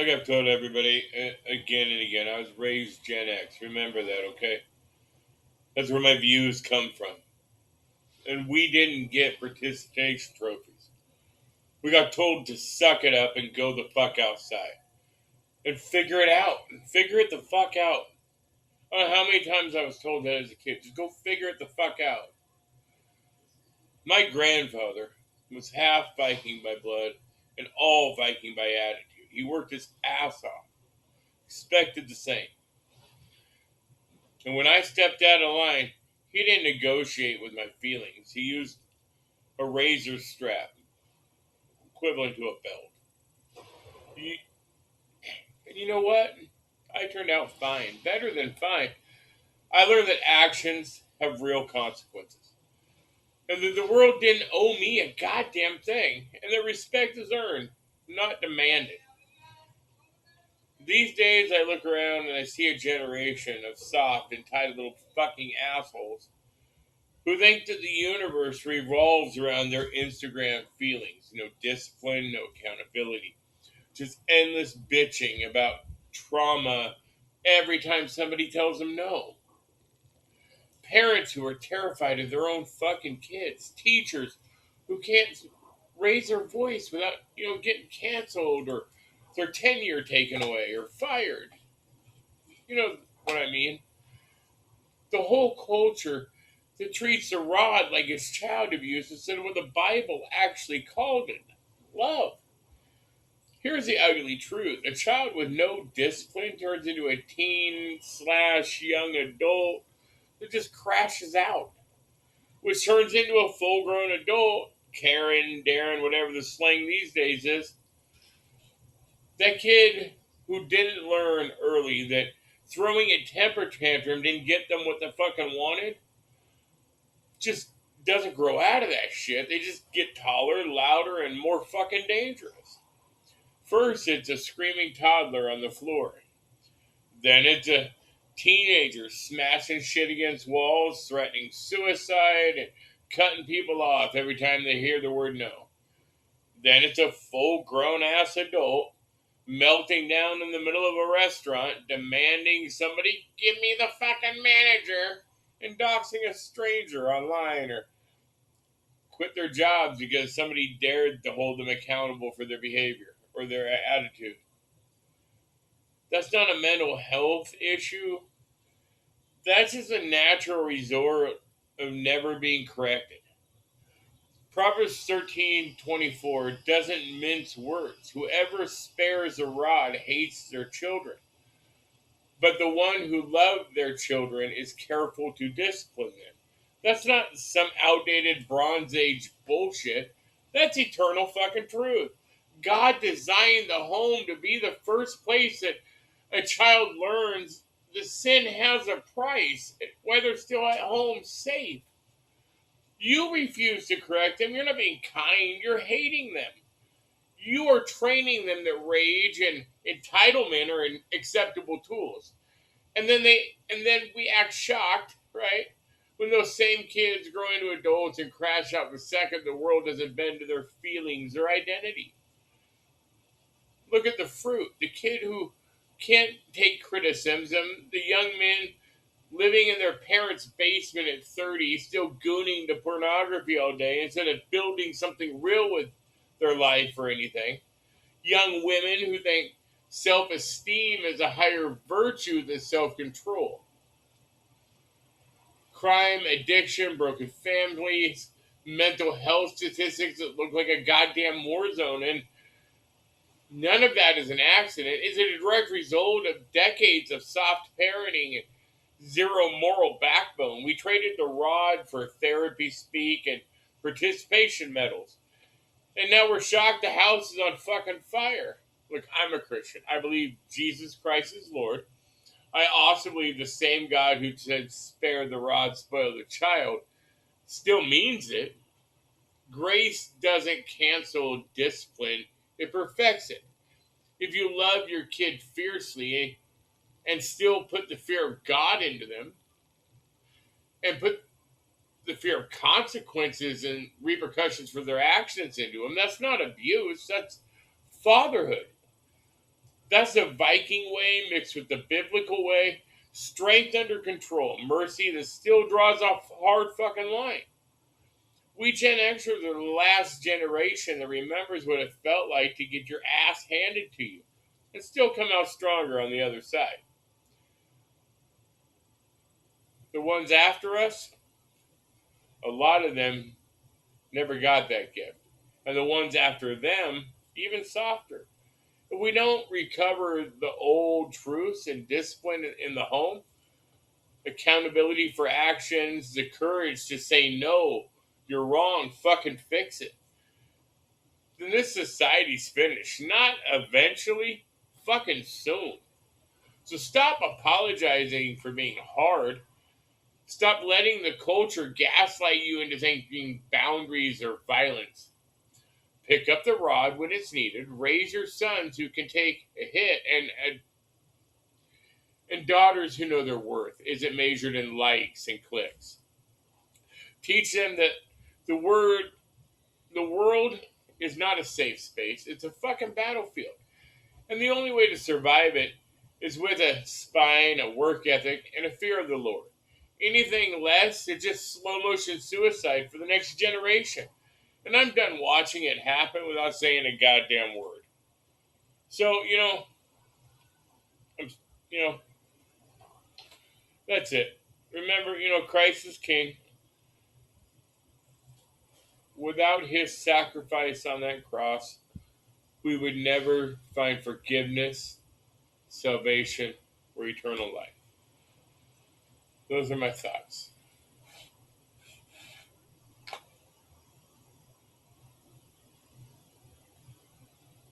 Like I've told everybody again and again, I was raised Gen X. Remember that, okay? That's where my views come from. And we didn't get participation trophies. We got told to suck it up and go the fuck outside. And figure it out. Figure it the fuck out. I don't know how many times I was told that as a kid. Just go figure it the fuck out. My grandfather was half Viking by blood and all Viking by attitude. He worked his ass off. Expected the same. And when I stepped out of line, he didn't negotiate with my feelings. He used a razor strap, equivalent to a belt. You, and you know what? I turned out fine. Better than fine. I learned that actions have real consequences. And that the world didn't owe me a goddamn thing. And that respect is earned, not demanded. These days I look around and I see a generation of soft, entitled little fucking assholes who think that the universe revolves around their Instagram feelings. No discipline, no accountability. Just endless bitching about trauma every time somebody tells them no. Parents who are terrified of their own fucking kids. Teachers who can't raise their voice without, getting canceled or their tenure taken away or fired. You know what I mean? The whole culture that treats the rod like it's child abuse instead of what the Bible actually called it love. Here's the ugly truth: a child with no discipline turns into a teen slash young adult that just crashes out, which turns into a full grown adult, Karen, Darren, whatever the slang these days is. That kid who didn't learn early that throwing a temper tantrum didn't get them what they fucking wanted just doesn't grow out of that shit. They just get taller, louder, and more fucking dangerous. First, it's a screaming toddler on the floor. Then it's a teenager smashing shit against walls, threatening suicide, and cutting people off every time they hear the word no. Then it's a full grown ass adult melting down in the middle of a restaurant, demanding somebody give me the fucking manager, and doxing a stranger online, or quit their jobs because somebody dared to hold them accountable for their behavior or their attitude. That's not a mental health issue. That's just a natural result of never being corrected. Proverbs 13:24 doesn't mince words. Whoever spares a rod hates their children, but the one who loves their children is careful to discipline them. That's not some outdated Bronze Age bullshit. That's eternal fucking truth. God designed the home to be the first place that a child learns the sin has a price, whether still at home safe. You refuse to correct them. You're not being kind. You're hating them. You are training them that rage and entitlement are acceptable tools. And then we act shocked, right? When those same kids grow into adults and crash out the second the world doesn't bend to their feelings or identity. Look at the fruit. The kid who can't take criticism, the young men living in their parents' basement at 30, still gooning to pornography all day instead of building something real with their life or anything. Young women who think self esteem is a higher virtue than self control. Crime, addiction, broken families, mental health statistics that look like a goddamn war zone. And none of that is an accident. It's a direct result of decades of soft parenting and zero moral backbone. We traded the rod for therapy speak and participation medals. And now we're shocked the house is on fucking fire. Look, I'm a Christian. I believe Jesus Christ is Lord. I also believe the same God who said, spare the rod, spoil the child, still means it. Grace doesn't cancel discipline, it perfects it. If you love your kid fiercely and still put the fear of God into them and put the fear of consequences and repercussions for their actions into them, that's not abuse, that's fatherhood. That's the Viking way mixed with the biblical way. Strength under control. Mercy that still draws a hard fucking line. We Gen Xers are the last generation that remembers what it felt like to get your ass handed to you and still come out stronger on the other side. The ones after us, a lot of them never got that gift. And the ones after them, even softer. If we don't recover the old truths and discipline in the home, accountability for actions, the courage to say no, you're wrong, fucking fix it, then this society's finished. Not eventually, fucking soon. So stop apologizing for being hard. Stop letting the culture gaslight you into thinking boundaries or violence. Pick up the rod when it's needed. Raise your sons who can take a hit and daughters who know their worth. Is it measured in likes and clicks? Teach them that the word the world is not a safe space. It's a fucking battlefield. And the only way to survive it is with a spine, a work ethic, and a fear of the Lord. Anything less is just slow motion suicide for the next generation. And I'm done watching it happen without saying a goddamn word. So, I'm, you know, that's it. Remember, Christ is king. Without his sacrifice on that cross, we would never find forgiveness, salvation, or eternal life. Those are my thoughts.